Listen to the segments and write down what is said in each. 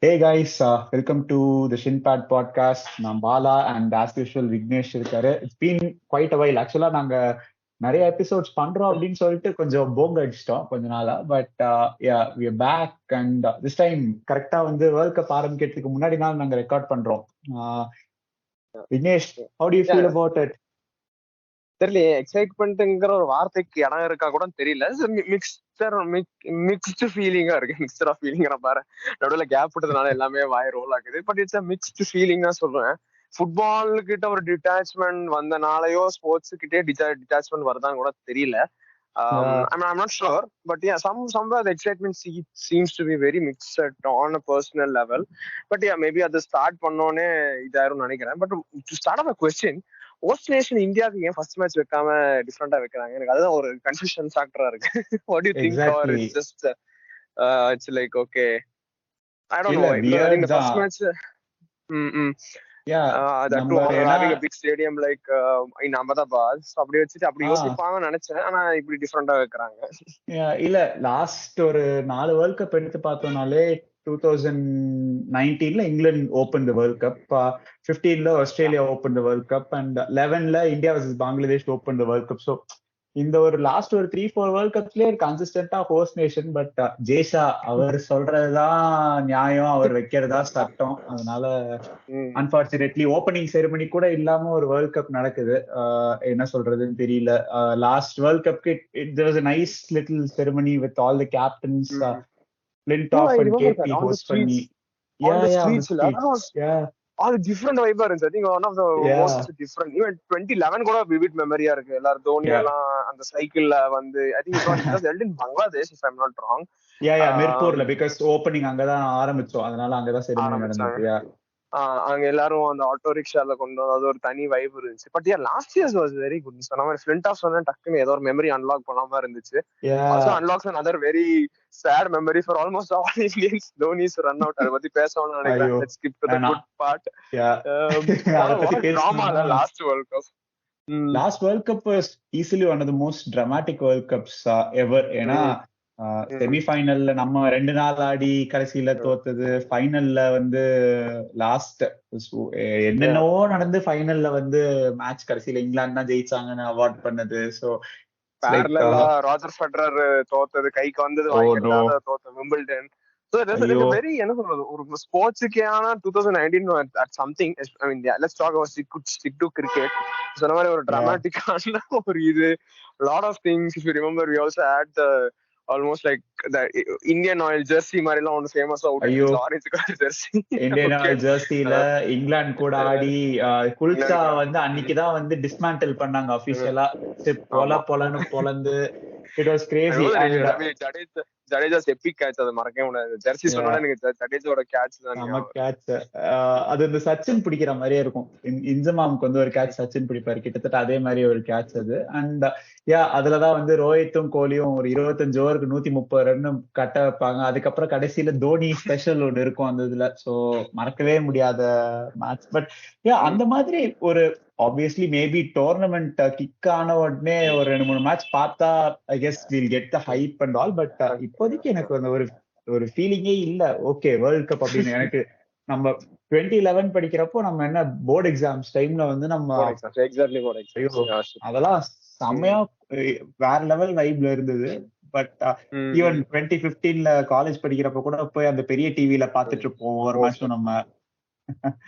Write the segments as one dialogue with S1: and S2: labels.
S1: Hey guys, welcome to the Shin Pad Podcast. I'm Bala and as usual Vignesh இருக்காரு. It's been quite a while. Actually நாங்க நிறைய episodes பண்றோம் அப்படின்னு சொல்லிட்டு கொஞ்சம் போங்க அடிச்சிட்டோம் கொஞ்ச நாளா. But we are back and this time கரெக்டா வந்து வேர்ல்ட் கப் ஆரம்பிக்கிறதுக்கு முன்னாடி நாள் நாங்க ரெக்கார்ட் பண்றோம். Vignesh, how do you feel about it?
S2: தெரியல, எக்ஸைட்மெண்ட்ங்கிற ஒரு வார்த்தைக்கு இடம் இருக்கா கூட தெரியல. மிக்ஸ்டு ஃபீலிங்கா இருக்கு. மிக்ஸ்டர் ஆஃப் ஃபீலிங் பாரு, நடுவில் கேப் விட்டதுனால எல்லாமே வாய் ரோல் ஆகுது. But it's a mixed feeling தான் சொல்றேன். ஃபுட்பால் கிட்ட ஒரு டிட்டாச்மெண்ட் வந்தனாலயோ ஸ்போர்ட்ஸ் கிட்டே டிட்டாச்மெண்ட் வருதான்னு கூட தெரியல. I'm not sure, but yeah, somewhere the excitement seems to be very mixed on a personal level. But yeah, maybe at the start பண்ணோனே இதாயிரும் நினைக்கிறேன். But to start off a question, host nation இந்தியாவுக்கு ஏன் first match வைக்காம டிஃபரெண்டா வைக்கிறாங்க? எனக்கு அதுதான் ஒரு confusion ஃபேக்டரா இருக்கு. What do you think? Or it's just it's like okay, I don't know. இந்த first match that too having a big stadium like in Ahmedabad, அப்படி வச்சிட்டு அப்படி யோசிப்பாங்கன்னு நினைச்சேன். ஆனா இப்படி டிஃபரெண்டா வைக்கிறாங்க.
S1: இல்ல, லாஸ்ட் ஒரு 4 வேர்ல்ட் கப் எடுத்து பார்த்தோம்னாலே 2019 England open the world cup, 15 Australia open the world cup and 11 India versus Bangladesh open the world cup. So இந்த ஒரு லாஸ்ட் ஒரு 3-4 world கப்ஸ்லயே கன்சிஸ்டன்டா host nation. But Jay Shah அவர் சொல்றதுதான் நியாயம், அவர் வைக்கிறதா சட்டம். அதனால அன்பார்ச்சுனேட்லி ஓப்பனிங் செரிமனி கூட இல்லாம ஒரு வேர்ல்ட் கப் நடக்குது. என்ன சொல்றதுன்னு தெரியல. லாஸ்ட் வேர்ல்ட் கப்க்கு there was a nice little ceremony with all the captains, Flintoff and KP host பண்ணி.
S2: அது டிஃபரெண்ட் வைபா இருந்துச்சு. I think one of the most different. Even 2011 கூட விவிட் மெமரியா இருக்கு. எல்லாரும் தோனி எல்லாம் அந்த சைக்கிள்ல வந்து I think it was held in Bangladesh if I am not wrong.
S1: மிர்பூர்ல, பிகாஸ் ஓபனிங் அங்கதான் ஆரம்பிச்சோம். அதனால அங்கதான் செரிமனி நடந்துச்சு.
S2: அங்க எல்லாரும் அந்த ஆட்டோ ரிக்ஷால கொண்டு வந்து அது ஒரு தனி வைப் இருந்துச்சு. But last years was very good. சொன்ன மாதிரி ஃபிளின்டாஃப் சொன்னா டக்குன்னு ஏதோ ஒரு மெமரி அன்லாக் பண்ணாம இருந்துச்சு. Also unlocks another very sad memory for almost all Indians. Dhoni's run out. அத பத்தி பேசணும்னு நினைக்கிறேன். Let's skip to the good part. Drama last World Cup.
S1: Last World Cup was easily one of the most dramatic World Cups ever. ஏன்னா செமிஃபைனல்ல நம்ம 2 நாள் ஆடி கடைசியில தோத்தது, ஃபைனல்ல வந்து last என்னென்னவோ நடந்து ஃபைனல்ல வந்து மேட்ச் கடைசியில இங்கிலாந்து தான் ஜெயிச்சாங்கன்னு அவார்ட் பண்ணது. சோ
S2: ராஜர் ஃபெடரர் தோத்தது, கைக்கு வந்தது தோத்த விம்பிள்டன். வெரி என்ன சொல்றது, ஒரு ஸ்போர்ட்ஸுக்கான 2019 at something. I mean, yeah, let's talk about stick to cricket. சொன்ன மாதிரி ஒரு டிராமாட்டிக்கான ஒரு இது, lot of things. If you remember, we also had the almost like the Indian oil jersey மாதிரி எல்லாம் ஒன்னு famous out. Orange colour jersey,
S1: Indian Oil ஜெர்சில England கூட ஆடி குல்சா வந்து அன்னைக்குதான் வந்து டிஸ்மேண்டில் பண்ணாங்க அபிஷியலா. பொலன்னு பொலந்து it was crazy. Jadeja's epic catch, அது மறக்கவே முடியாது. ஜெர்சி சொன்னாலே எனக்கு ஜடேஜாவோட கேட்ச் தான். நம்ம கேட்ச் அது இந்த சச்சின் பிடிக்கிற மாதிரியே இருக்கும். இன்ஜமாமுக்கு வந்து ஒரு கேட்ச் சச்சின் பிடிப்பாரு, கிட்டத்தட்ட அதே மாதிரி ஒரு கேட்ச் அது. அண்ட் அதுலதான் வந்து ரோஹித்தும் கோலியும் ஒரு 25 ஓவருக்கு 130 ரன் கட்ட வைப்பாங்க. அதுக்கப்புறம் கடைசியில தோனி ஸ்பெஷல் ஒன்று இருக்கும் அந்த இதுல. சோ மறக்கவே முடியாத மேட்ச். பட் அந்த மாதிரி ஒரு obviously maybe டோர்னமெண்ட் கிக் ஆன உடனே ஒரு 2-3 மேட்ச் பார்த்தா I guess will get the hype and all. But இப்போதைக்கு எனக்கு அந்த ஒரு ஃபீலிங்கே இல்ல ஓகே வேர்ல்ட் கப் அப்படின்னு. எனக்கு நம்ம 2011 படிக்கிறப்போ நம்ம என்ன போர்டு எக்ஸாம்ஸ் டைம்ல வந்து நம்ம அதெல்லாம் செம்மையா வேற லெவல் வைப்ல இருந்தது. பட் ஈவன் 2015 காலேஜ் படிக்கிறப்ப கூட போய் அந்த பெரிய டிவில பாத்துட்டு இருப்போம் ஒரு மேட்சும் நம்ம.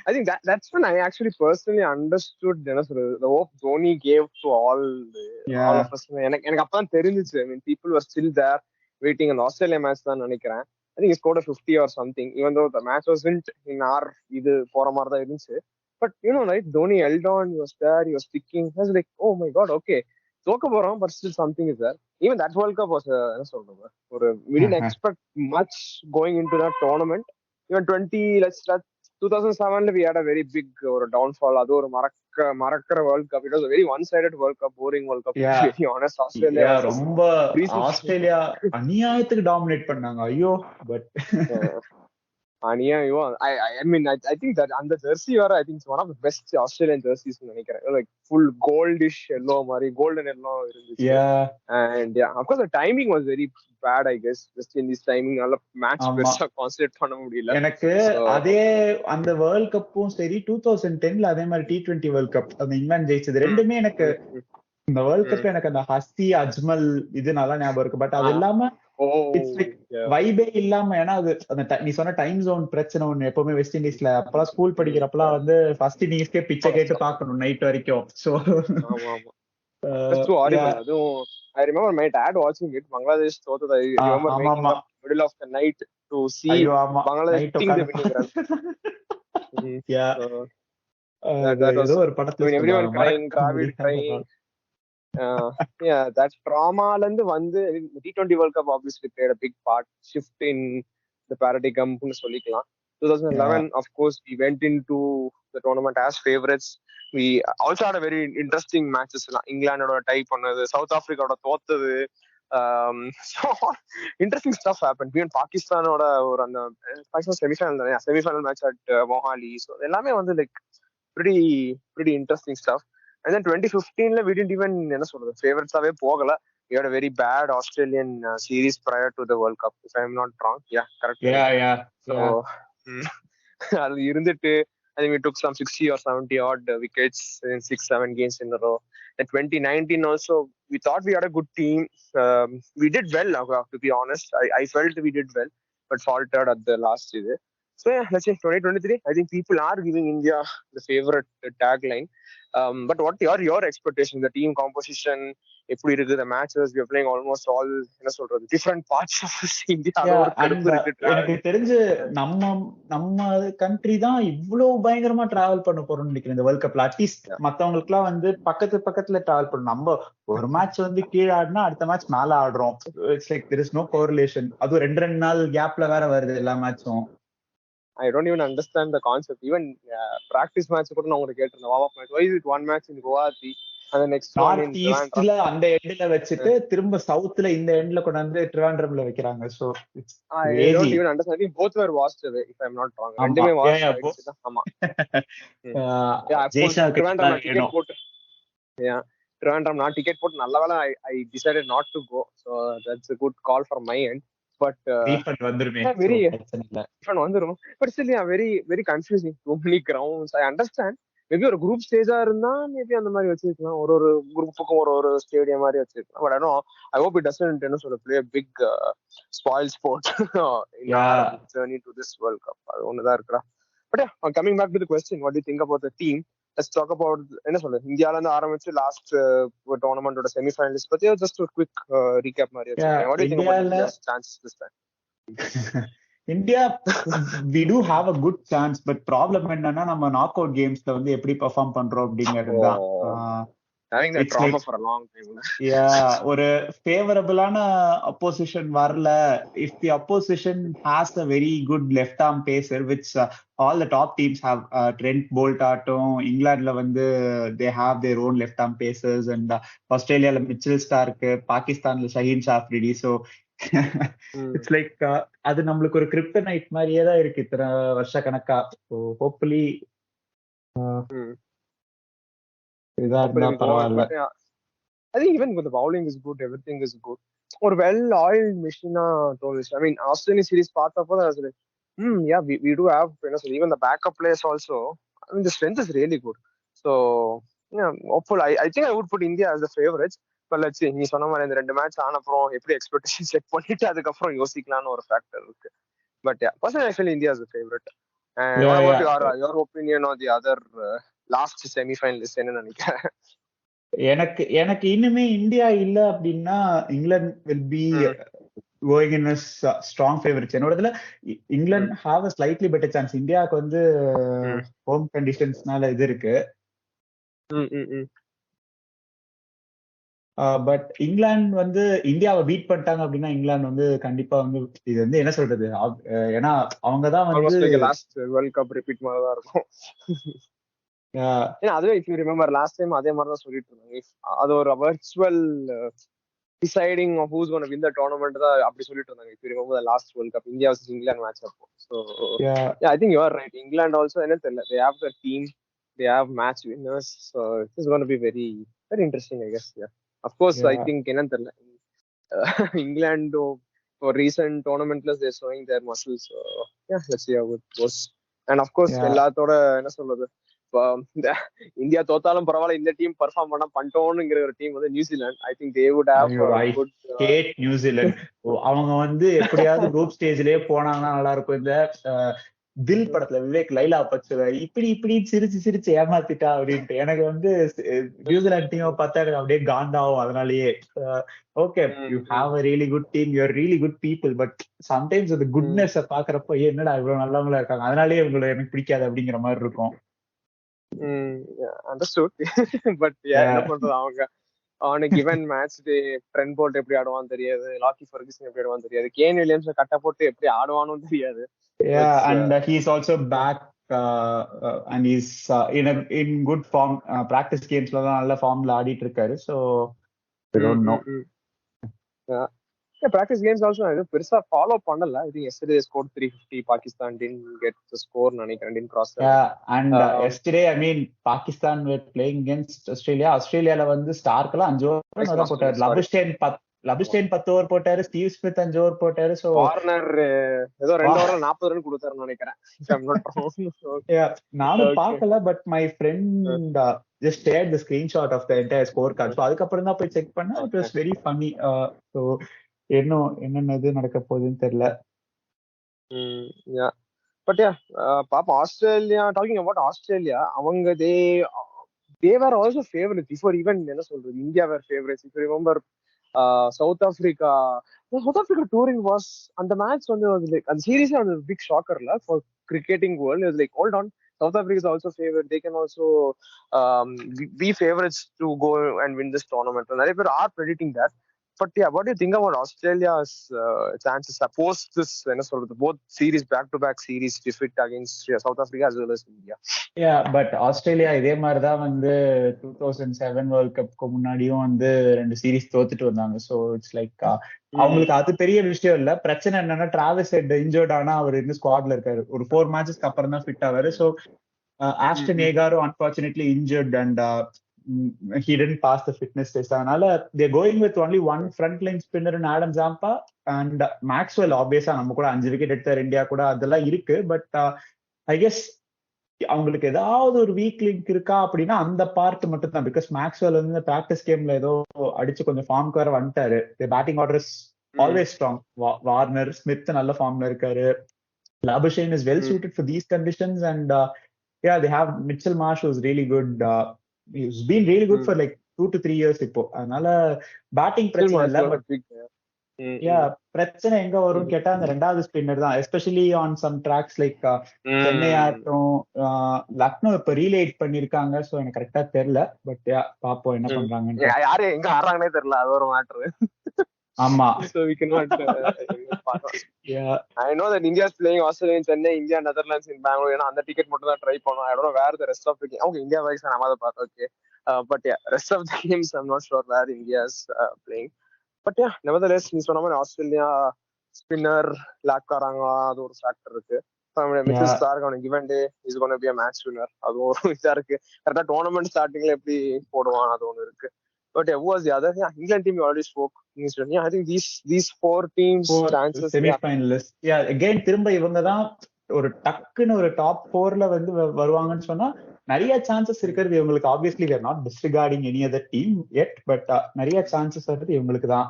S2: I think that's when I actually personally understood the hope Dhoni gave to all of us. எனக்கு அப்பதான் தெரிஞ்சிச்சு. I mean, people were still there waiting in the Australia match தான் நினைக்கிறேன். I think he scored a 50 or something, even though the match wasn't in our இது போற மாதிரி தான் இருந்துச்சு. But you know, right, Dhoni held on, he was there, he was sticking. I was like, oh my god, okay, தோக்க போறோம், but still something is there. Even that World Cup was என்ன சொல்றது, ஒரு we didn't expect much going into that tournament. Even 2007 we had a very big ஒரு downfall. அது ஒரு மறக்கிற world cup. It was a very one sided world cup, boring world cup. To be honest, Australia
S1: ரொம்ப Australia அநியாயத்துக்கு dominate பண்ணாங்க. ஐயோ, but
S2: I mean, I think that அந்த jersey I think it's one of the best Australian jerseys நினைக்கிறேன். Like full goldish yellow மாதிரி golden yellow இருந்துச்சு. And yeah, of course the timing was very bad, I guess. Just in this timing நல்ல match பெருசா concentrate பண்ண முடியல.
S1: எனக்கு அதே அந்த வேர்ல்ட் கப்பும் சரி 2010ல அதே மாதிரி T20 வேர்ல்ட் கப் அந்த இங்கிலாந்து ஜெயிச்சது ரெண்டுமே எனக்கு இந்த வேர்ல்ட் கப்ல எனக்கு அந்த ஹஸ்தி அஜ்மல் இது நல்லா ஞாபகம் இருக்கு. பட் அது இல்லாம வைபே இல்லாம, ஏன்னா அது அந்த நீ சொன்ன டைம் ஜோன் பிரச்சனை ஒண்ணு எப்பவுமே வெஸ்ட் இண்டீஸ்ல. அப்பெல்லாம் ஸ்கூல் படிக்கிறப்பெல்லாம் வந்து ஃபர்ஸ்ட் இன்னிங்ஸ்க்கே பிச்சை கேட்டு பாக்கணும் நைட் வரைக்கும். சோ
S2: அதுவும் I remember my dad watching it. Bangladesh தோத்தது. I remember waking up middle of the night to see Bangladesh hitting the winning run. That was ஒரு படத்துல everyone crying, Dravid crying. That trauma land வந்து T20 World Cup obviously played a big part, shift in the paradigm னு சொல்லிக்கலாம். 2011 of course we went into the tournament as favorites. We also had a very interesting matches. England oda tie பண்ணது, South Africa oda தோத்தது, so interesting stuff happened. Even Pakistan oda ஒரு அந்த Pakistan semi-final match at Mohali. So எல்லாமே வந்து like pretty interesting stuff. And then 2015 we didn't even என்ன சொல்றது favorites ஆவே போகல. We had a very bad Australian series prior to the World Cup, if I am not wrong. Yeah, correct. So அது இருந்துட்டு I think we took some 60 or 70 odd wickets in 6-7 games in a row. In 2019 also, we thought we had a good team. We did well, to be honest. I felt we did well, but faltered at the last season. So yeah, let's say 2023. I think people are giving India the favorite tagline. But what are your expectations? The team composition, if we do the matches, we are playing almost all different parts of India.
S1: எனக்கு தெரிஞ்சு நம்ம country தான் இவ்வளவு பயங்கரமா travel பண்ண போறோம்னு நினைக்கிறேன் இந்த வேர்ல்ட் கப்ல. அட்லீஸ்ட் மத்தவங்களுக்கு எல்லாம் வந்து பக்கத்துல டிராவல் பண்ணணும். நம்ம ஒரு மேட்ச் வந்து கீழே ஆடினா அடுத்த மேட்ச் மேல ஆடுறோம். It's like there is no correlation. அது ரெண்டு நாள் கேப்ல வேற வருது எல்லா மேட்சும்.
S2: I don't even understand the concept. Even practice match கூட நான் உங்களுக்கு கேட்டிருந்தேன். warm up match. Why is it one match in Guwahati and the next one in
S1: Trivandrum? அந்த எண்ட்ல வச்சிட்டு திரும்ப சவுத்ல இந்த எண்ட்ல கொண்டு வந்து Trivandrumல வைக்கறாங்க. So it's
S2: I don't even understand. I think both were washed away, if I'm not wrong. ரெண்டுமே wash ஆயிடுச்சு. ஆமா. Trivandrum ticket போட்டு. Yeah. Trivandrum நான் டிக்கெட் போட்டு நல்லவேளை I decided not to go. So that's a good call from my end. But
S1: refund வந்துருமே.
S2: Very refund வந்துரும். But still very confusing. Too many grounds. I understand. Maybe ஒரு group stage-ஆ இருந்தா maybe அந்த மாதிரி வச்சிருக்கலாம். ஒரு குரூப்புக்கும் ஒரு ஸ்டேடியம் மாதிரி வச்சிருக்கலாம். But I don't know. I hope it doesn't play a big spoil sport in our journey to this World Cup. அது ஒண்ணுதான் இருக்குடா. But yeah, coming back to the question, what do you think about the team? Let's talk about என்ன சொல்றது, இந்தியால இருந்து ஆரம்பிச்சு last டோர்னமெண்டோட semifinalist பத்தி just a quick recap மாதிரி வச்சிருக்கேன். What do you think about India's chances this time?
S1: India, we do have a good chance, but problem என்னன்னா நம்ம நாக் அவுட் கேம்ஸ்ல வந்து எப்படி பெர்ஃபார்ம் பண்றோம் அப்படிங்கிறது தான்.
S2: Having that trauma for a long time.
S1: ஒரு ஃபேவரபிளான opposition வரல. If the opposition has a very good left arm pacer, which all the top teams have, Trent Bolt ஆட்டும், இங்கிலாந்துல வந்து they have their own left arm pacers, and ஆஸ்திரேலியால Mitchell Starc, பாகிஸ்தான்ல Shaheen Shah Afridi. So it's like அது நம்மளுக்கு ஒரு kryptonite மாதிரியே தான் இருக்கு இத்தனை வருஷ கணக்கா. So hopefully
S2: I think even with the bowling is good, everything is good. Or well-oiled machine. I mean, Australian series part of it. Yeah, we do have, even the backup players also. I mean, the strength is really good. So, yeah, hopefully, I think I would put India as the favorites. But let's see, நீ சொன்ன மாதிரி இந்த ரெண்டு match ஆன அப்புறம் எப்படி expectation set பண்ணிட்டு அதுக்கப்புறம் யோசிக்கலாம்னு ஒரு ஃபேக்டர் இருக்கு. But yeah, personally, I feel India is the favorite. And what about your opinion on the other last semifinalist என்ன நினைக்கிறேன்?
S1: எனக்கு இன்னுமே இந்தியா இல்ல அப்படின்னா England will be going in as strong favorites. என்னோடதுல England have a slightly better chance. இந்தியாவுக்கு வந்து home கண்டிஷன்ஸ்னால இது இருக்கு. பட் இங்கிலாந்து வந்து இந்தியாவை பீட் பண்ணிட்டாங்க அப்படின்னா இங்கிலாந்து வந்து கண்டிப்பா வந்து இது வந்து என்ன சொல்றது, ஏன்னா அவங்கதான் வந்து
S2: லாஸ்ட் வேர்ல்ட் கப் ரிப்பீட் மாதிரி தான் இருக்கும். அதுவே if you remember last time அதே மாதிரி தான் சொல்லிட்டு இருந்தாங்க. அது ஒரு virtual deciding of who's going to win the tournament தான் அப்படி சொல்லிட்டு இருந்தாங்க. If you remember the last World Cup, India versus England match அப்போ. So
S1: Yeah.
S2: yeah, I think you are right. England also என்ன தெரியல, they have the team, they have match winners, so this is going to be very very interesting, I guess. Yeah, of course. I think என்ன தெரியல, England for recent tournaments they're showing their muscles. So yeah, let's see how it goes. And of course எல்லாத்தோட என்ன சொல்றது, India தோத்தாலும் பரவாயில்ல, இந்த team perform பண்ணிட்டோம்ங்கிற ஒரு team வந்து New Zealand. I think they would have good
S1: had New Zealand. அவங்க வந்து எப்படியாவது குரூப் ஸ்டேஜ்லயே போனாங்கன்னா நல்லா இருக்கும். இந்த தில் படத்துல விவேக் லைலா பச்சுவ இப்படி இப்படி சிரிச்சு சிரிச்சு ஏமாத்திட்டா அப்படின்ட்டு எனக்கு வந்து நியூசிலாந்து டீம் பார்த்தா எனக்கு அப்படியே காண்டாவும். அதனாலயே okay, you have a really good team, you are really good people, but sometimes அந்த குட்னஸ் பாக்குறப்போ என்னடா இவ்வளவு நல்லவங்களா இருக்காங்க, அதனாலயே இவங்களை எனக்கு பிடிக்காது அப்படிங்கிற மாதிரி இருக்கும்.
S2: அண்டர்ஸ்டுட். பட் என்ன பண்றது, அவங்க on given match day Trent Boult எப்படி ஆடுவான்னு தெரியாது, லாக்கி ஃபெர்குசன் எப்படி ஆடுவான்னு தெரியாது, கேன் வில்லியம்ஸ் கட்ட போட்டு எப்படி ஆடுவானும் தெரியாது.
S1: And he's also back and he's in good form. Practice games la நல்ல ஃபார்ம்ல ஆடிட்டு இருக்காரு. So I don't know.
S2: Yeah, practice games also I பெருசா ஃபாலோ பண்ணல. I think yesterday they scored 350. Pakistan didn't get the score, nanikand didn't cross.
S1: Yeah, and yesterday I mean Pakistan were playing against Australia. Australia வந்து ஸ்டார்க்கெல்லாம் 5 over போட்டாரு. லபுஸ்டேன் 10 over போட்டாரு, Steve Smith 5 over போட்டாரு. So
S2: Warner ஏதோ 2 ஓவர்ல 40 run கொடுத்தாருன்னு நினைக்கிறேன்.
S1: நானும் பார்க்கல, but my friend just shared the screenshot of the entire scorecard. So அதுக்கு அப்புறம் தான் போய் செக் பண்ணா it was very funny. So என்னது நடக்க போகுதுன்னு தெரியல.
S2: பட் பாப்பா ஆஸ்திரேலியா, டாக்கிங் அபவுட் ஆஸ்திரேலியா, அவங்க they were also favorites before even என்ன சொல்றது, India were favorites. If you remember South Africa touring was, and the match was like, and series was a big shocker for cricketing world. It was like, hold on, South Africa is also favored, they can also be favorites to go and win this tournament, and நிறைய பேர் are predicting that. But yeah, what do you think about Australia's chances post this, both series, back-to-back series defeat against South Africa as well as India?
S1: Yeah, but Australia இதே மாதிரி தான் வந்து 2007 world கப்க்கு முன்னாடியும் வந்து 2 series தோத்துட்டு வந்தாங்க. So it's like அவங்களுக்கு அது பெரிய விஷயம் இல்ல. பிரச்சனை என்னன்னா டிராவிஸ் ஹெட் இன்ஜர்ட் ஆனா அவர் இன்னும் ஸ்குவாட்ல இருக்காரு. ஒரு 4 மேட்சஸ்க்கு அப்புறம் தான் ஃபிட் ஆவாரு. ஸோ ஆஸ்டன் ஏகாரும் unfortunately injured and he didn't pass the fitness test. அதனால they're going with only one frontline spinner in Adam Zampa and Maxwell. obviously நம்ம கூட 5 விக்கெட் எடுத்தார் இந்தியா கூட, அதெல்லாம் இருக்கு. பட் ஐ கெஸ் அவங்களுக்கு ஏதாவது ஒரு வீக் லிங்க் இருக்கா அப்படின்னா அந்த பார்ட் மட்டும் தான். பிகாஸ் மேக்ஸ்வெல் வந்து பிராக்டிஸ் கேம்ல ஏதோ அடிச்சு கொஞ்சம் ஃபார்முக்கு வர வந்துட்டாரு. Batting order is always strong. Warner, Smith நல்ல ஃபார்ம்ல இருக்காரு. Labuschagne is well suited for these conditions, and yeah, they have Mitchell Marsh who's really good. He's been really good for like 2 to 3 years இப்போ. அதனால batting பிரச்சனை இல்ல. But பிரச்சனை எங்க வரும் கேட்டா அந்த 2வது ஸ்பின்னர் தான். Especially on some tracks like Chennai ஆட்டம், லக்னோ இப்ப ரீலேட் பண்ணிருக்காங்க. சோ எனக்கு கரெக்டா தெரியல. பட் பாப்போம் என்ன பண்றாங்க,
S2: யாரு எங்க ஆடுறாங்கன்னே தெரியல. அது ஒரு மேட்டர்.
S1: ஆமா.
S2: So we cannot I know that India is playing Australia in Chennai, India Netherlands in Bangalore. ஏன்னா அந்த டிக்கெட் மட்டும் தான் ட்ரை பண்ணோம். I don't know where the rest of the game. Okay, India wise நம்ம அத பார்த்தோம். Okay, but yeah, rest of the games I'm not sure where India is playing. But yeah, nevertheless நீ சொன்ன மாதிரி Australia spinner lock ஆறாங்க, அது ஒரு factor இருக்கு. Mitchell Stark on a given day is going to be a match winner. அது ஒரு இதா இருக்கு. கரெக்ட்டா டோர்னமெண்ட் ஸ்டார்டிங்ல எப்படி போடுவான் அது ஒன்னு இருக்கு. But who was the other? Yeah, England team you already spoke. Yeah, I think these 4 teams chances
S1: semi-finalists. Yeah, again திரும்ப இவங்க தான் ஒரு டக்குன்னு ஒரு டாப் 4ல வந்து வருவாங்கன்னு சொன்னா நிறைய சான்சஸ் இருக்கிறது இவங்களுக்கு. obviously we are not disregarding any other team yet, but நிறைய சான்சஸ் வருது இவங்களுக்கு தான்.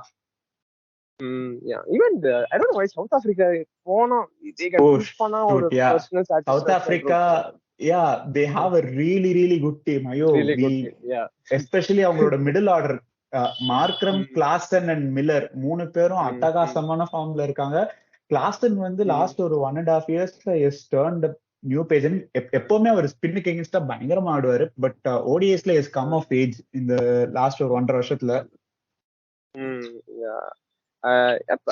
S2: Yeah, even I don't know why South Africa போனா they can push பண்ணா ஒரு personal satisfaction.
S1: South Africa, yeah, they have a really good team.
S2: Really good team. Yeah,
S1: especially அவங்களோட middle order Markram, Klaasen and Miller 3 பேரும் அட்டகாசமான ஃபார்ம்ல இருக்காங்க. Klaasen வந்து last ஒரு 1.5 yearsல has turned a new page. எப்பவுமே அவர் ஸ்பின்னுக்கு எகென்ஸ்டா பயங்கரமா ஆடுவாரு. பட் ஓடிஎஸ்ல has come of age இந்த லாஸ்ட் ஒரு 1.5 வருஷத்துல.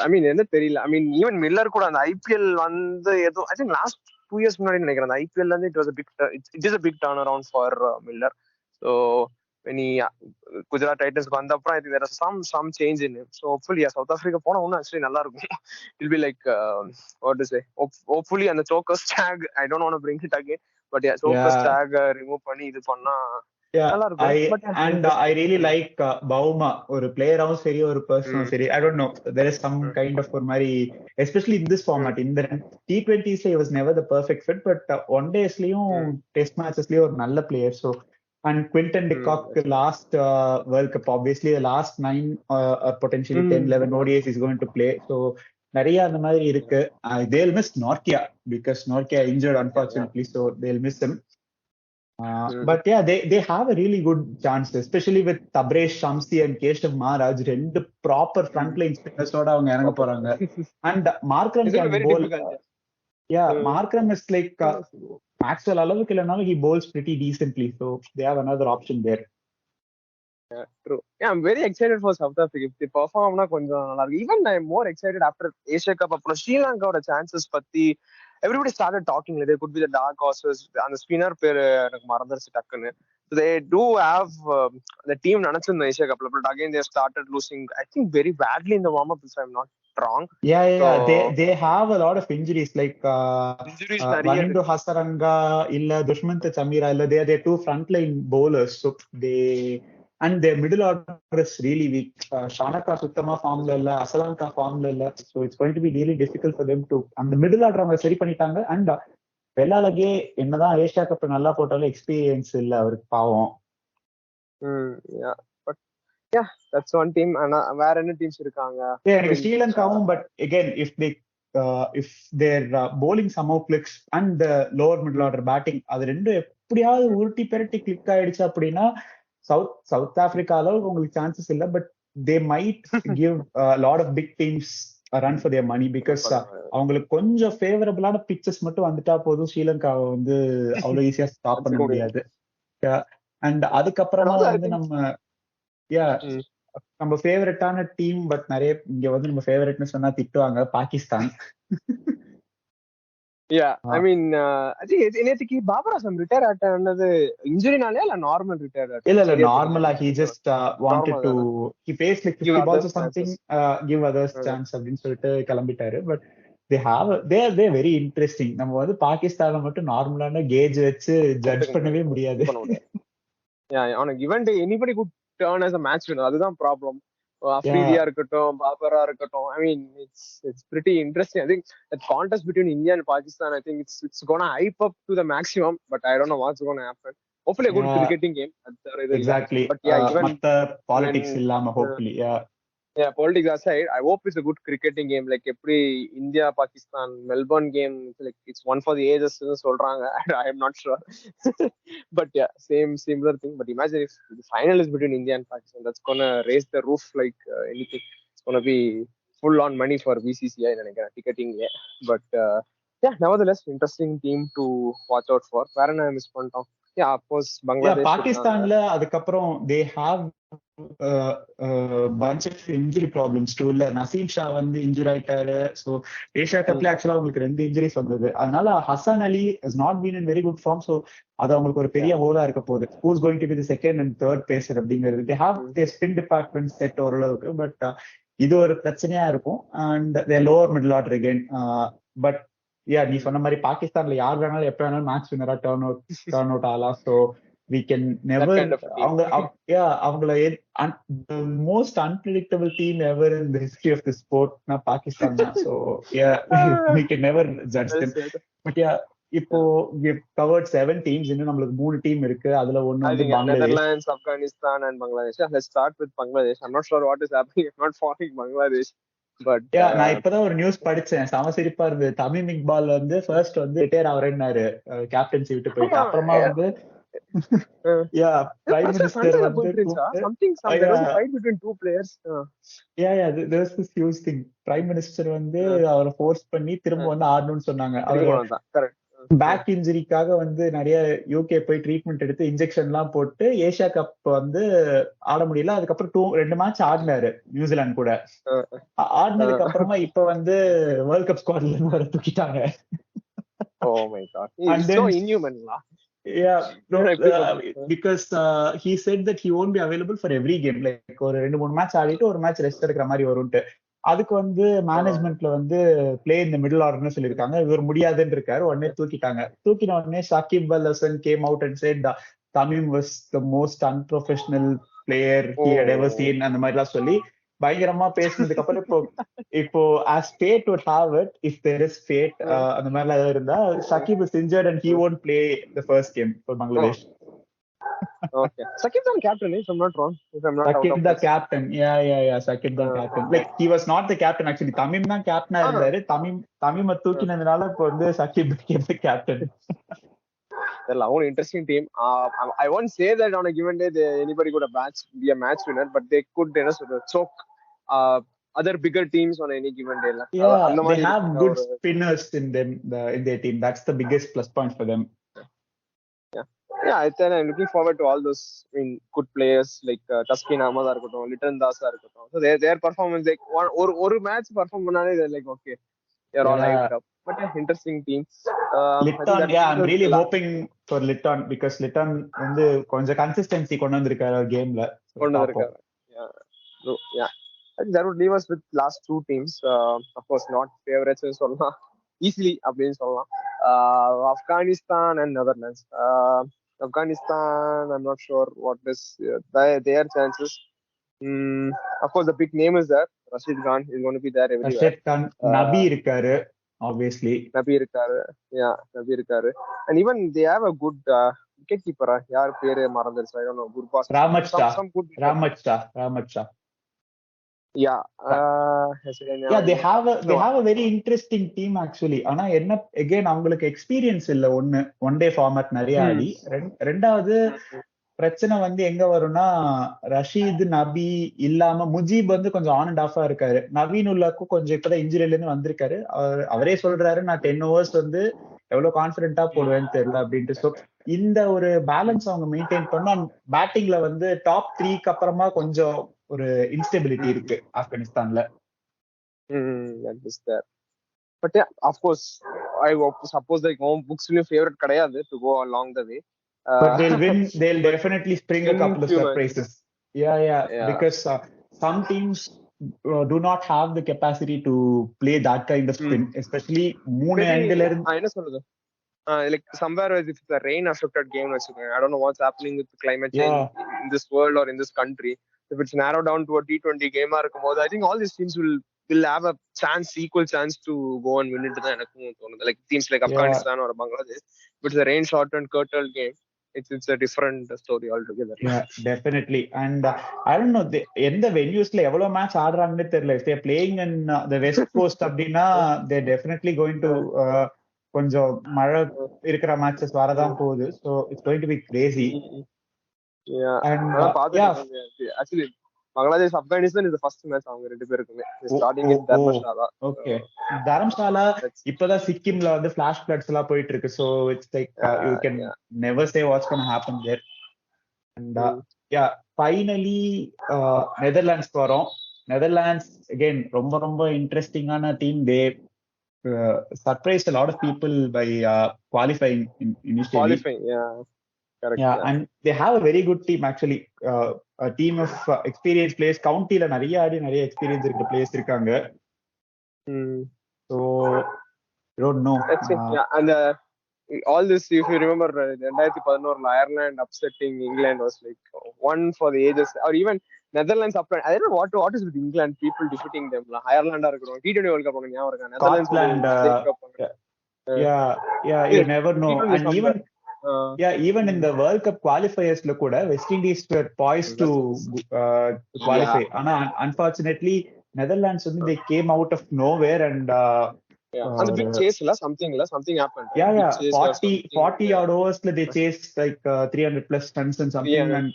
S2: I mean என்ன தெரியல. I mean even மில்லர் கூட அந்த ஐபிஎல் வந்து ஏதோ I think last 2 years முன்னாடி நினைக்கிறேன் அந்த ஐபிஎல் வந்து it is a big turnaround for Miller. So when he Gujarat Titans வந்த அப்புறம் I think there is some change in him. So hopefully South Africa போனா இன்னும் actually நல்லா இருக்கும். It will be like what to say, hopefully அந்த chokers tag I don't want to bring it again, but yeah chokers tag remove பண்ணி இது பண்ணா நல்லா இருக்கும்.
S1: And I really like Bauma, ஒரு பிளேயராவும் சரி ஒரு பர்சனும் சரி. I don't know, there is some kind of ஒரு மாதிரி, especially in this format, in the T20s he was never the perfect fit, but one daysலயும் டெஸ்ட் மேட்சஸ்லயும் ஒரு நல்ல player. So and Quinton de Kock last World Cup, obviously the last 9 potentially 10-11 ODIs is going to play. So நிறைய அந்த மாதிரி இருக்கு. They'll miss Norkia because Norkia injured unfortunately, so they'll miss him. But yeah, they have a really good chance, especially with Tabresh Shamsi and Keshav Maharaj, ரெண்டு proper front line ஸ்பின்னர்ஸோட அவங்க இறங்க போறாங்க. And Markram can bowl. Yeah, Markram is like Maxwell அளவுக்கு இல்லனாலும் he bowls pretty decently, so they have another option there.
S2: Yeah, true. Yeah, I'm very excited for South Africa. If they perform na konjam nalla irukku. Even I'm more excited after Asia Cup appo Sri Lanka oda chances patti everybody started talking. They could be the dark horses. And the spinner per எனக்கு மறந்துருச்சு டக்குன்னு. So they do have the team நினைச்சிருந்த Asia Cup, but again they started losing I think very badly in the warm up, if I'm not wrong.
S1: Yeah, they have a lot of injuries like Vanindu Hasaranga illa Dushmantha Chamira illa they are two frontline bowlers, so they and their middle order is really weak. Shanaka சுத்தமா ஃபார்ம்ல இல்ல, அசலாங்கா ஃபார்ம்ல இல்ல, so it's going to be really difficult for them to, அந்த middle order அவங்க சரி பண்ணிட்டாங்க. And வெள்ளாலகே என்னதான் ஏஷியா கப் நல்லா போட்டாலும் எக்ஸ்பீரியன்ஸ் இல்ல அவருக்கு, பாவம்.
S2: Yeah, that's one team. And வேற என்ன டீம்ஸ் இருக்காங்க?
S1: எனக்கு ஸ்ரீலங்காவும், but again if their bowling somehow clicks and the lower middle order batting, அது ரெண்டும் எப்படியாவது உருட்டி பெரட்டி கிளிக் ஆயிடுச்சு அப்படின்னா சவுத் ஆப்பிரிக்கா அளவுக்கு உங்களுக்கு சான்சஸ் இல்ல, but they might give a lot of big teams a run for their money because அவங்களுக்கு கொஞ்சம் ஃபேவரபிளான பிச்சஸ் மட்டும் வந்துட்டா போதும் ஸ்ரீலங்காவை வந்து அவ்வளவு ஈஸியா ஸ்டாப் பண்ண முடியாது. அண்ட் அதுக்கப்புறமா வந்து நம்ம ஃபேவரட்டான டீம், பட் நிறைய இங்க வந்து நம்ம ஃபேவரட்னு சொன்னா திட்டுவாங்க, Pakistan.
S2: Yeah, I mean, I think நேத்திக்கு பாபர் அசம் ரிட்டையர் ஆட்டது இன்ஜுரினாலே இல்ல நார்மல் ரிட்டையர் ஆட்ட?
S1: இல்ல நார்மலா, he just wanted to, he faced like 50 balls or something, give others chance அப்படின்னு சொல்லிட்டு கிளம்பிட்டாரு. But they are very interesting. நம்ம வந்து பாகிஸ்தானை மட்டும் நார்மலான கேஜ் வச்சு ஜட்ஜ் பண்ணவே முடியாது.
S2: Yeah, on a given day anybody could turn as a match winner. அதுதான் ப்ராப்ளம். அஃப்ரீதியா இருக்கட்டும், பாபரா இருக்கட்டும். I mean, it's pretty interesting. I think that contest between India and Pakistan, I think it's gonna hype up to the maximum, but I don't know what's gonna happen. Hopefully a good cricketing game.
S1: Exactly. But yeah, even politics illama hopefully.
S2: Yeah, politics aside, I hope it's a good cricketing game. Like every India Pakistan Melbourne game, like it's one for the ages nu solranga. I am not sure. But yeah, similar thing. But imagine if the final is between India and Pakistan, that's gonna raise the roof like anything. It's gonna be full on money for BCCI and ticketing. Yeah. But yeah, nevertheless interesting team to watch out for. Varana miss பண்ணிட்டோம். Yeah, of course Bangladesh.
S1: பாகிஸ்தான்ல அதுக்கப்புறம் they have bunch of injury problems too. இல்ல நசீம் ஷா வந்து injure ஆயிட்டாரு. So Asia கப்ல ஆக்சுவலா அவங்களுக்கு 2 injuries வந்தது. அதனால ஹசன் அலி has not been in very good form. So அது அவங்களுக்கு ஒரு பெரிய ஹோலா இருக்க போகுது. who's going to be the second and third pacer அப்படிங்கிறது. they have their spin department set ஓரளவுக்கு, பட் இது ஒரு பிரச்சனையா இருக்கும். and their lower middle order again. but yeah, நீ சொன்ன மாதிரி பாகிஸ்தான்ல யார் வேணாலும் எப்ப வேணாலும் மேட்ச் வின்னரா டர்ன் அவுட் ஆகலாம். ஸோ we can never அவங்கள the most unpredictable team ever in the history of the sport na Pakistan. So yeah, we can never judge them. But yeah, இப்போ we've covered 7 teams. இன்னும் நமக்கு 3 team இருக்கு. அதுல ஒன்னு வந்து Bangladesh,
S2: Netherlands, Afghanistan and Bangladesh. Let's start with Bangladesh. I'm not sure what is happening. I'm not following Bangladesh. But
S1: நான் இப்பதான் ஒரு நியூஸ் படிச்சேன், சமசிரிப்பா இருந்தது. தமிம் இக்பால் வந்து ஃபர்ஸ்ட் வந்து ரிட்டையர் ஆவறேன்னாரு, கேப்டன்சி விட்டு போயிட்டு. அப்புறமா வந்து prime minister வந்து
S2: something there was a fight between 2 players.
S1: there was this huge thing. prime minister வந்து அவரை ஃபோர்ஸ் பண்ணி திரும்ப வந்து ஆடணும்னு சொன்னாங்க. அவர் பேக் இன்ஜுரிக்காக வந்து நிறைய யூகே போய் ட்ரீட்மெண்ட் எடுத்து இன்ஜெக்ஷன் எல்லாம் போட்டு ஏஷியா கப் வந்து ஆட முடியல. அதுக்கப்புறம் 2 மேட்ச் ஆடினாரு நியூசிலாந்து கூட. ஆடினதுக்கு அப்புறமா இப்ப வந்து வேர்ல்ட் கப் ஸ்குவாட்ல இருந்து வர தூக்கிட்டாங்க.
S2: Oh my god, he is so inhuman.
S1: Yeah, no, because he said that he won't be available for every game. Like ஒரு 2-3 மேட்ச் ஆடிட்டு ஒரு மேட்ச் ரெஸ்ட் எடுக்கிற மாதிரி வரும்ட்டு. அதுக்கு வந்து மேனேஜ்மெண்ட்ல வந்து பிளே இந்த மிடில் ஆர்டர்னு சொல்லியிருக்காங்க. இவர் முடியாதுன்னு இருக்காரு. உடனே தூக்கிட்டாங்க. தூக்கின உடனே Shakib Al Hasan came out and said Tamim was the most unprofessional player he had ever seen அந்த மாதிரி எல்லாம் சொல்லி பயங்கரமா பேசினதுக்கு அப்புறம் இப்போ as fate would have it, if there is fate அந்த மாதிரி எல்லாம் இருந்தா Shakib is injured and he won't play the first game for Bangladesh.
S2: Okay, Shakib the captain, if I'm not wrong.
S1: Shakib the captain, yeah, Shakib the captain. Like he was not the captain actually. Tamim தான் கேப்டனா இருந்தாரு. Tamim தூக்கினதுனால இப்போ வந்து Shakib became the captain.
S2: They're all interesting team. I won't say that on a given day anybody could be a match winner, but they could choke other bigger teams on any given day.
S1: Yeah, they have good spinners in their team. That's the biggest plus point for them.
S2: Yeah, I'm looking forward to all those good players like Taskin Ahmad irukattum, Litan Das irukattum. So their performance, like one match perform பண்ணாலே they're like okay, they're all hyped up. But interesting teams.
S1: Litan, I'm really hoping for Litan because Litan வந்து கொஞ்சம் consistency கொண்டு வந்திருக்காரு கேம்ல.
S2: Yeah. I think that would leave us with last two teams. Of course, not favorites சொல்லலாம். Easily அப்படின்னு சொல்லலாம். Afghanistan and Netherlands. Afghanistan, I'm not sure what is their chances. Of course, the big name is there. Rashid Khan is going to be there everywhere.
S1: Rashid Khan, Nabi irukkaru, obviously.
S2: Nabi irukkaru. And even they have a good wicketkeeper. Yaar pere marandiruchu, I don't know. Good pass.
S1: Ramat Shah.
S2: Yeah.
S1: They have a very interesting team actually. ஆனா என்ன again அவங்களுக்கு experience இல்ல. One day format நிறைய ஆடி. ரெண்டாவது பிரச்சனை வந்து எங்க வரும்னா ரஷீத் நபி இல்லாம முஜீப் வந்து கொஞ்சம் ஆன் அண்ட் ஆஃபா இருக்காரு. நவீன் உல்லாக்கும் கொஞ்சம் இப்பதான் இன்ஜுரியில இருந்து வந்திருக்காரு. அவரே சொல்றாரு நான் 10 overs வந்து எவ்வளவு கான்பிடென்டா போடுவேன்னு தெரியல அப்படின்ட்டு. ஸோ இந்த ஒரு பேலன்ஸ் அவங்க மெயின்டைன் பண்ணா பேட்டிங்ல வந்து டாப் 3க்கு அப்புறமா கொஞ்சம் ஒரு இன்ஸ்டெபிலிட்டி இருக்கு ஆப்கானிஸ்தான்ல.
S2: But yeah, of course, I suppose like home books your favorite கிடையாது to go along the way.
S1: But they'll win. They'll definitely spring a couple of surprises. Yeah. Because some teams do not have the capacity to play that kind of spin, especially moon angle.
S2: என்ன சொல்றது? Like somewhere if it's a rain affected game, I don't know what's happening with the climate change in this world or in this country. If it's narrowed down to a T20 game, I think all these teams will have a equal chance to go and win it. Like teams like Afghanistan or Bangladesh. If it's a rain shortened curtailed game, it's a different story altogether.
S1: Yeah, definitely. And I don't know, எந்த venuesல எவ்வளவு match ஆடுறாங்கன்னு தெரியல. If they're playing in the West Coast அப்படின்னா they're definitely going to கொஞ்சம் மழை இருக்கிற matches வரதான் போகுது. So it's going to be crazy.
S2: Yeah. And actually Bangladesh Afghanistan is the first match அவங்க ரெண்டு பேருக்குமே starting in Dharamshala.
S1: Okay. Dharamshala இப்போதான் சிக்கிம்ல வந்து flash floods எல்லாம் போயிட்டு இருக்கு. So it's like you can never say what's going to happen there. And finally Netherlands வரோம். Netherlands again ரொம்ப இன்ட்ரெஸ்டிங்கான team. They surprised a lot of people by qualifying initially. Correct. Yeah, and they have a very good team actually. A team of experienced players. Countyல நிறைய experience இருக்க players இருக்காங்க. So I don't know.
S2: That's it. Yeah, and all this, if you remember, 2011 Ireland upsetting England was like one for the ages. Or even Netherlands upset. I don't know what is with England people defeating them. Ireland இருக்கணும். T20 World Cup ஞாபகம் இருக்கா?
S1: Netherlands. Yeah, you never know. And even in the World Cup qualifiers la kuda West Indies were poised to qualify. Unfortunately Netherlands they came out of nowhere and
S2: and the big chase something happened.
S1: Yeah, 40 odd overs they chased like 300 plus runs and something. And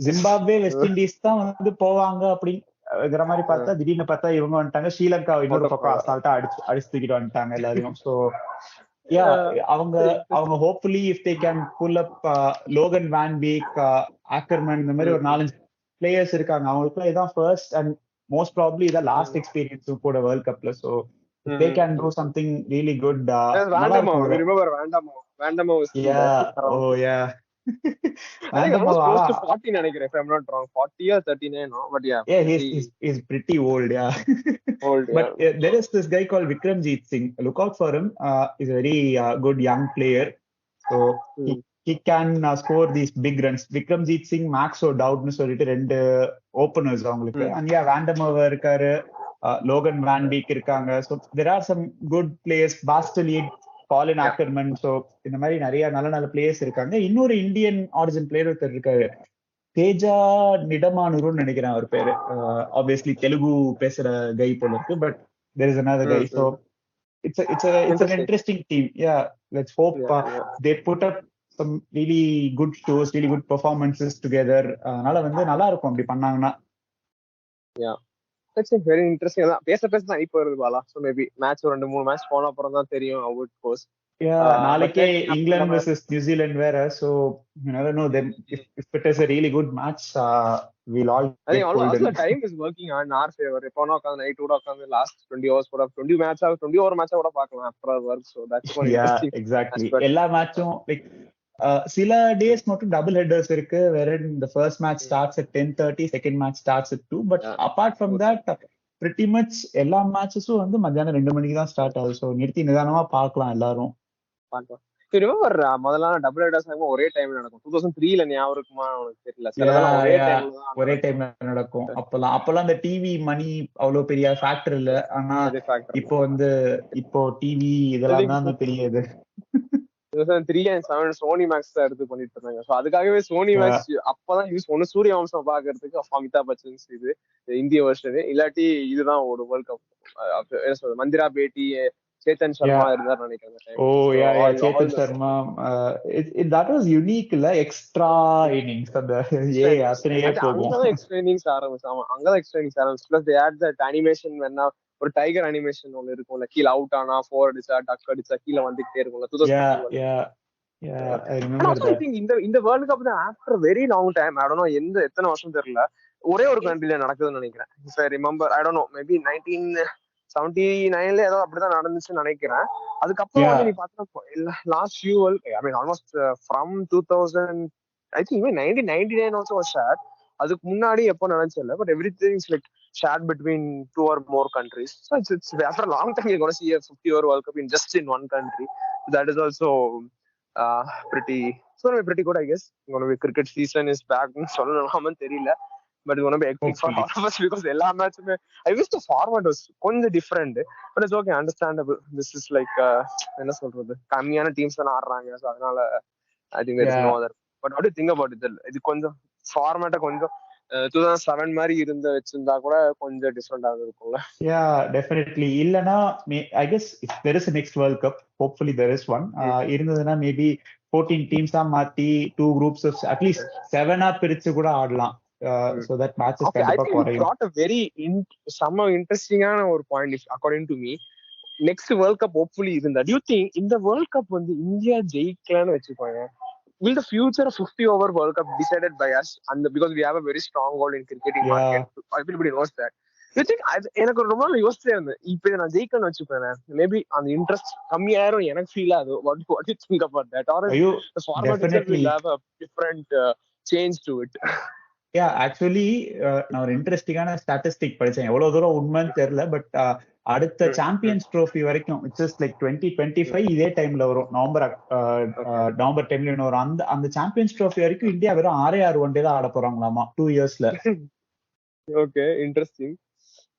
S1: Zimbabwe West Indies தான் வந்து போவாங்க அப்படிங்கிற மாதிரி பார்த்தா திடீர்னு பார்த்தா இவங்க வந்துட்டாங்க. ஸ்ரீலங்கா இன்னொரு பக்கம் அசால்ட்டா அடிச்சு தூக்கிட்டு வந்துட்டாங்க எல்லாரையும். ஸோ அவங்க hopefully if they can pull up Logan Van Beek, Ackerman இந்த மாதிரி ஒரு 4-5 players இருக்காங்க. அவங்களுக்கு இதான் first and most probably இதான் last experience கூட வேர்ல்ட் கப்ல. So if they can do something really good.
S2: Remember Vandamo? Vandama was still there.
S1: Yeah. Oh yeah.
S2: I think
S1: Vandama,
S2: almost close to 40 நினைக்கிறேன், if I'm not wrong. 40 or 39, no? But yeah,
S1: yeah,
S2: pretty
S1: he's pretty old, yeah.
S2: old,
S1: But
S2: yeah.
S1: there is this guy called Vikramjeet Singh. Look out for him. He's a very good young player. So he can score these big runs. Vikramjeet Singh, Max O'Dowdனு சொல்லிட்டு ரெண்டு openers அவங்களுக்கு. And yeah, Vandama இருக்காரு, Logan Van Beek இருக்காங்க. So there are some good players. Bastleid, Colin Ackerman. So இந்த மாதிரி நிறைய நல்ல நல்ல பிளேயர்ஸ் இருக்காங்க. இன்னொரு இந்தியன் ஆரிஜின் பிளேயர் ஒருத்தர் இருக்காரு, தேஜா நிடமானூருன்னு நினைக்கிறேன் அவர் பேரு. ஆப்வியஸ்லி தெலுங்கு பேசுற கை போல இருக்கு, but there is another guy. So it's an interesting team. Yeah, let's hope they put up some really good shows, really good performances together. அதனால வந்து நல்லா இருக்கும் அப்படி பண்ணாங்கன்னா.
S2: Yeah, that's a very interesting. பேச தான் இப்போ வருது Bala. So maybe match 2-3 match போன அப்புறம் தான் தெரியும் how it goes.
S1: நாளைக்கே இங்கிலாந்து vs நியூசிலாந்து வேற. So you never know them. If it is a really good match, we'll all
S2: I think also time is working on our favor. இப்போ உட்காந்து night கூட உட்காந்து லாஸ்ட் 20 hours கூட 20 over match கூட பார்க்கலாம் after work. So that's one interesting.
S1: Yeah, exactly. எல்லா மேட்சும் like சில டேஸ் மட்டும் டபுள் ஹெட்டர்ஸ் இருக்கு, வேற the first match starts at 10:30, second match starts at 2, but apart from that pretty much எல்லா மேட்சஸும் வந்து மத்தியானம் 2 மணிக்கு தான் ஸ்டார்ட் ஆகுது. ஸோ நிறுத்தி நிதானமா பார்க்கலாம் எல்லாரும்.
S2: ரிமெம்பர் முதல்ல டபுள் ஹெட்டர்ஸ் ஒரே டைம் நடக்கும். 2003ல ஞாபகம் இருக்குமா உனக்கு தெரியல.
S1: ஒரே டைம்ல நடக்கும். அப்பெல்லாம் அந்த டிவி மணி அவ்வளவு பெரிய ஃபேக்டர் இல்ல. ஆனா இப்போ டிவி இதெல்லாம் தான் தெரியுது.
S2: 2003 and 2007 சோனி மேக்ஸ் தான் எடுத்து பண்ணிட்டு இருந்தாங்க. ஸோ அதுக்காகவே சோனி மேக்ஸ் அப்பதான் யூஸ் ஒன்னு சூரிய வம்சம் பாக்குறதுக்கு அமிதாப் பச்சன் இது இந்திய வெர்ஷன், இல்லாட்டி இதுதான் ஒரு வேர்ல்ட் கப். என்ன சொல்றது, மந்திரா பேட்டி, சேத்தன் சர்மா இருந்தார் நினைக்கிறேன்.
S1: Oh yeah, Chetan Sharma. That was unique இல்ல, எக்ஸ்ட்ரா இன்னிங்ஸ் அந்த அத்தனையே போகும்.
S2: அங்கதான் எக்ஸ்ட்ரா இன்னிங்ஸ் ஆரம்பிச்சு. ஆமா, அங்கதான் எக்ஸ்ட்ரா இன்னிங்ஸ் ஆரம்பிச்சு. Plus they add that animation when ஒரு டைகர் அனிமேஷன் ஒன்னு இருக்கும்ல, கீழே அவுட் ஆனா 4 அடிச்சா டக் அடிச்சா கீழே வந்துட்டே இருக்கும்ல. இந்த வேர்ல்ட் கப் தான் after very long time. I don't know எத்தனை வருஷம் தெரியல, ஒரே ஒரு கண்ட்ரில நடக்குதுன்னு நினைக்கிறேன். If I remember, I don't know, maybe 1979ல ஏதோ அப்படிதான் நடந்துச்சுன்னு நினைக்கிறேன். அதுக்கப்புறம் வந்து நீ பார்த்தா last few I mean almost from 2000 I think 1999 also was shared. அதுக்கு முன்னாடி எப்போ நினைச்சல, but everything is like shared between 2 or more countries. So it's after a long time you're going to see a 50 over World Cup in just in one country. So that is also pretty good, I guess. Going to be cricket season is back. சொல்லணும்னு தெரியல, but it's going to be hectic for all of us because எல்லா மேட்சுமே I wish the format was கொஞ்சம் different, but it's okay, understandable. This is like என்ன சொல்றது, கம்மியான teams தான் ஆடுறாங்க. So அதனால I think there is no other. But what do you think about it? இது கொஞ்சம் ஃபார்மேட்டை கொஞ்சம் 2007 மாதிரி இருந்த வச்சிருந்தா கூட கொஞ்சம் டிஃபரெண்டா இருக்கும்ல.
S1: Yeah, definitely. இல்லனா I guess if there is a next World Cup, hopefully there is one, இருந்ததுன்னா மேபி 14 teams ஆ மாத்தி 2 groups of at least 7 ஆ பிரிச்சு கூட ஆடலாம். So that matches கண்டிப்பா குறையும்.
S2: Got a very some interesting ஆன ஒரு point according to me. Next World Cup hopefully இருந்தா, do you think இந்த World Cup வந்து India ஜெயிக்கலாம்னு வெச்சுப்பாங்க? Will the future of 50 over World Cup decided by us, and because we have a very strong hold in cricketing market, everybody knows that. You think எனக்கு ரொம்ப யோசிச்சே இருந்தேன், இப்போ நான் ஜெயிக்கணும்னு வச்சுப்பேன், மேபி அந்த இன்ட்ரெஸ்ட் கம்மியாயிரும் எனக்கு ஃபீல் ஆகுது. what do you think about that, or the format will have a different change to it?
S1: Yeah, actually நான் ஒரு இன்ட்ரெஸ்டிங்கான ஸ்டாட்டிஸ்டிக் படிச்சேன், எவ்வளவு தூரம் உண்மைன்னு தெரியல, பட் அடுத்த சாம்பியன்ஸ் ட்ரோஃபி வரைக்கும் இட்ஸ் ஜஸ்ட் லைக் 2025 இதே டைம்ல வரும், நவம்பர் டைம்ல வரும். அந்த சாம்பியன்ஸ் ட்ரோஃபி வரைக்கும் இந்தியா வெறும் 6 ஒன் டே தான் ஆட போறாங்களாமா 2 yearsல.
S2: Okay, interesting.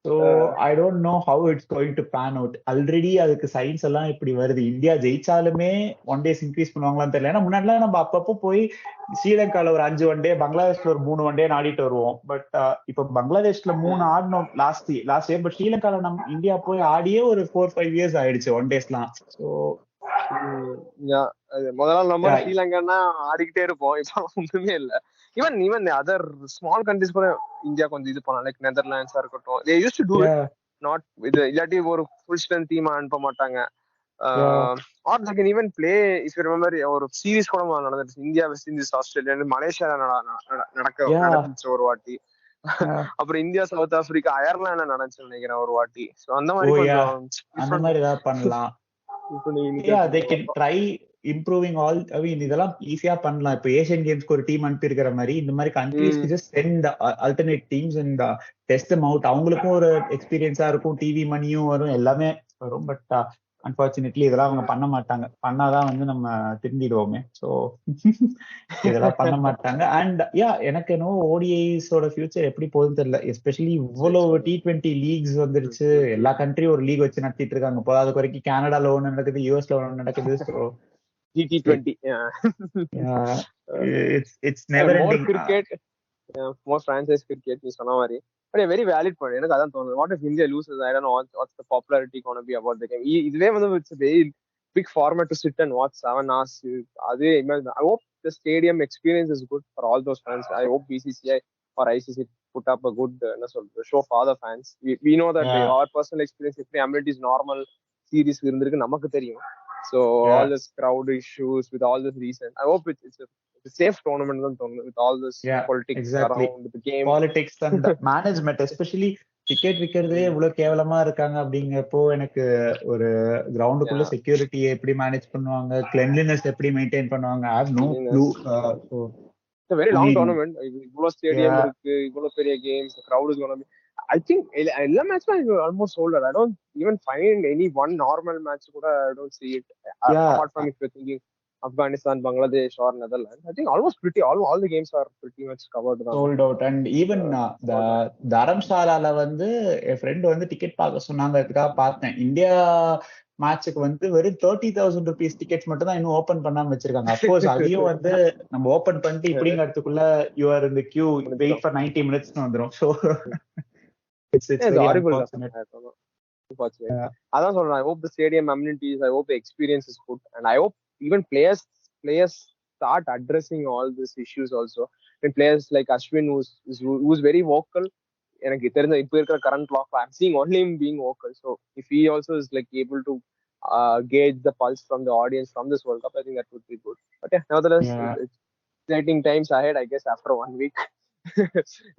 S1: So I don't know how it's going to pan out. Already அதுக்கு சயின்ஸ் எல்லாம் இப்படி வருது, இந்தியா ஜெயிச்சாலுமே ஒன் டேஸ் இன்க்ரீஸ் பண்ணுவாங்களான்னு தெரியல. ஏன்னா முன்னாடிலாம் நம்ம அப்பப்போ போய் ஸ்ரீலங்கால ஒரு 5 ஒன் டே, பங்களாதேஷ்ல ஒரு 3 ஒன் டே ஆடிட்டு வருவோம். பட் இப்ப பங்களாதேஷ்ல 3 ஆடணும் லாஸ்ட் இயர், பட் ஸ்ரீலங்கால நம்ம இந்தியா போய் ஆடியே ஒரு 4-5 years ஆயிடுச்சு ஒன் டேஸ்லாம். ஸோ
S2: முதல்ல நம்ம ஸ்ரீலங்கான்னா ஆடிக்கிட்டே இருப்போம், இப்ப ஒண்ணுமே இல்ல. ஈவன் அதர் ஸ்மால் கண்ட்ரிஸ் கூட இந்தியா கொஞ்சம் இது பண்ணலாம், லைக் நெதர்லாண்ட்ஸா இருக்கட்டும், they used to do it, not இது இல்லாட்டி ஒரு ஃபுல் ஸ்ட்ரென்த் டீம் அனுப்ப மாட்டாங்க. or they can even play, if you remember ஒரு சீரிஸ் கூட நடந்துச்சு, India west Indies Australia, Malaysia நடந்துச்சு ஒரு வாட்டி. அப்புறம் இந்தியா சவுத் ஆப்பிரிக்கா அயர்லாந்து நடந்துச்சு நினைக்கிறேன் ஒரு வாட்டி. சோ அந்த மாதிரி
S1: அந்த மாதிரி ஏதாவது பண்ணலாம். Yeah, they can try improving all, I mean இதெல்லாம் ஈஸியா பண்ணலாம். இப்போ ஏசியன் கேம்ஸ்க்கு ஒரு டீம் அனுப்பி இருக்கிற மாதிரி இந்த மாதிரி கண்ட்ரீஸ்க்கு just send alternate teams and test them out. அவங்களுக்கும் ஒரு எக்ஸ்பீரியன்ஸா இருக்கும், டிவி மணியும் வரும், எல்லாமே வரும். பட் அன்பார்ச்சுனேட்லி இதெல்லாம் அவங்க பண்ண மாட்டாங்க. பண்ணாதான் வந்து நம்ம திருந்திடுவோமே. ஸோ இதெல்லாம் பண்ண மாட்டாங்க. அண்ட் எனக்கு என்னவோ ஓடிஐஸோட ஃபியூச்சர் எப்படி போகுதுன்னு தெரியல. எஸ்பெஷலி இவ்வளவு T20 லீக்ஸ் வந்துருச்சு. எல்லா கண்ட்ரியும் ஒரு லீக் வச்சு நடத்திட்டு இருக்காங்க. இப்போ அது வரைக்கும் கனடால ஒண்ணு நடக்குது, யூஎஸ்ல ஒண்ணு நடக்குது. So
S2: T20
S1: it's never ending.
S2: More franchise cricket நீ சொன்ன மாதிரி. But a very valid point. எனக்கு அதான் தோணுது. What if India loses? I don't know what's the popularity going to be about the game. இதுவே வந்து it's a very big format to sit and watch 7 hours. அதே I hope the stadium experience is good for all those fans. I hope BCCI or ICC put up a good show for the fans. We know that our personal experience if the amenities normal series இருந்திருக்கு நமக்கு தெரியும். So all this crowd issues with all this reason. I hope it's a safe tournament with all this politics around the game.
S1: Politics and management, especially ticket விக்கிறதே இவ்வளவு கேவலமா இருக்காங்க அப்படிங்கறப்போ எனக்கு ஒரு கிரவுண்டுக்குள்ள செக்யூரிட்டி எப்படி மேனேஜ் பண்ணுவாங்க, கிளென்லினஸ் எப்படி மெயின்டைன் பண்ணுவாங்க, I have no clue.
S2: It's a very long tournament. இவ்வளவு ஸ்டேடியம் இருக்கு, இவ்வளவு பெரிய games, the crowd is going to be, I think எல்லா மேட்ச்மே almost sold out. I don't even find any one normal match கூட I don't see it apart from if you're thinking Afghanistan, Bangladesh or Netherlands. I think almost all the games are pretty much covered.
S1: Sold out. And even the Dharamshala வந்து என் friend வந்து ticket பார்க்க சொன்னாங்க, அதுக்காக பார்த்தேன். India மேட்சுக்கு வந்து வெறும் 30,000 rupees tickets மட்டும் தான் இன்னும் ஓபன் பண்ணாம வச்சிருக்காங்க. அப்கோர்ஸ் அதையும் வந்து நம்ம ஓபன் பண்ணிட்டு இப்படிங்கிறதுக்குள்ள you are in the queue, wait for 90 minutes வந்துரும். So it's very unfortunate.
S2: அதான் சொல்றேன். I hope the stadium amenities, I hope the experience is good, and I hope even players start addressing all these issues also. When players like Ashwin who's very vocal, எனக்கு தெரிஞ்ச இப்போ இருக்கிற current law, I'm seeing only him being vocal. So if he also is like able to gauge the pulse from the audience from this World Cup, I think that would be good. But nevertheless, it's exciting times ahead, I guess, after 1 week.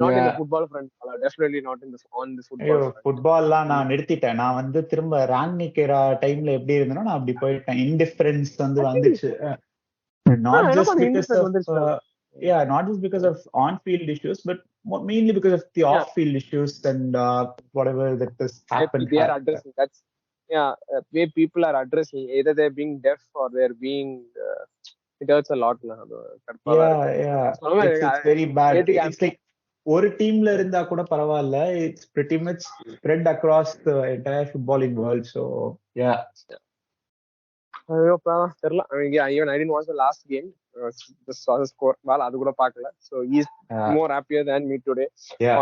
S2: Not in the football front, definitely not on the football front.
S1: ஃபுட்பால்லாம் நான் நிறுத்திட்டேன். நான் வந்து திரும்ப ராங்னிக்கேரா டைம்ல எப்படி இருந்தேனோ நான் அப்படி போயிட்டேன். இன்டிஃபரன்ஸ் வந்து வந்துச்சு. Not just because of on-field issues, but mainly because of the off-field issues and whatever that has happened.
S2: They are addressing. That's way people are addressing. Either they're being deaf or they're being it hurts a lot.
S1: It's very bad. It's like ஒரு டீம்ல இருந்தா கூட பரவாயில்ல, it's pretty much spread across the entire footballing world. So
S2: தெரியல. I didn't watch the last game. Just saw the score. அது கூட பார்க்கல. So he's more happier than me today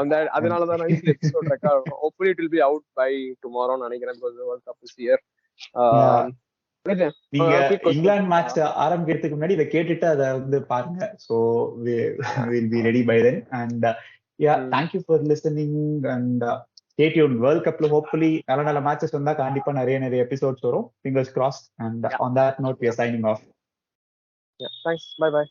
S2: on that. அதனால தான் நான் இந்த எபிசோட் ரெக்கார்ட் பண்ணேன். Hopefully it will be out by tomorrow நினைக்கிறேன், because the World Cup is here.
S1: நீங்க இங்கிலாந்து மேட்ச் ஆரம்பிக்கிறதுக்கு முன்னாடி இதை கேட்டுட்டு அதை வந்து பாருங்க. So we'll be ready by then. And thank you for listening and stay tuned. World Cupல hopefully நல்ல மேட்சஸ் வந்தா கண்டிப்பா நிறைய எபிசோட்ஸ் வரும். Fingers crossed. And on that note, we are signing off.
S2: Thanks. Bye.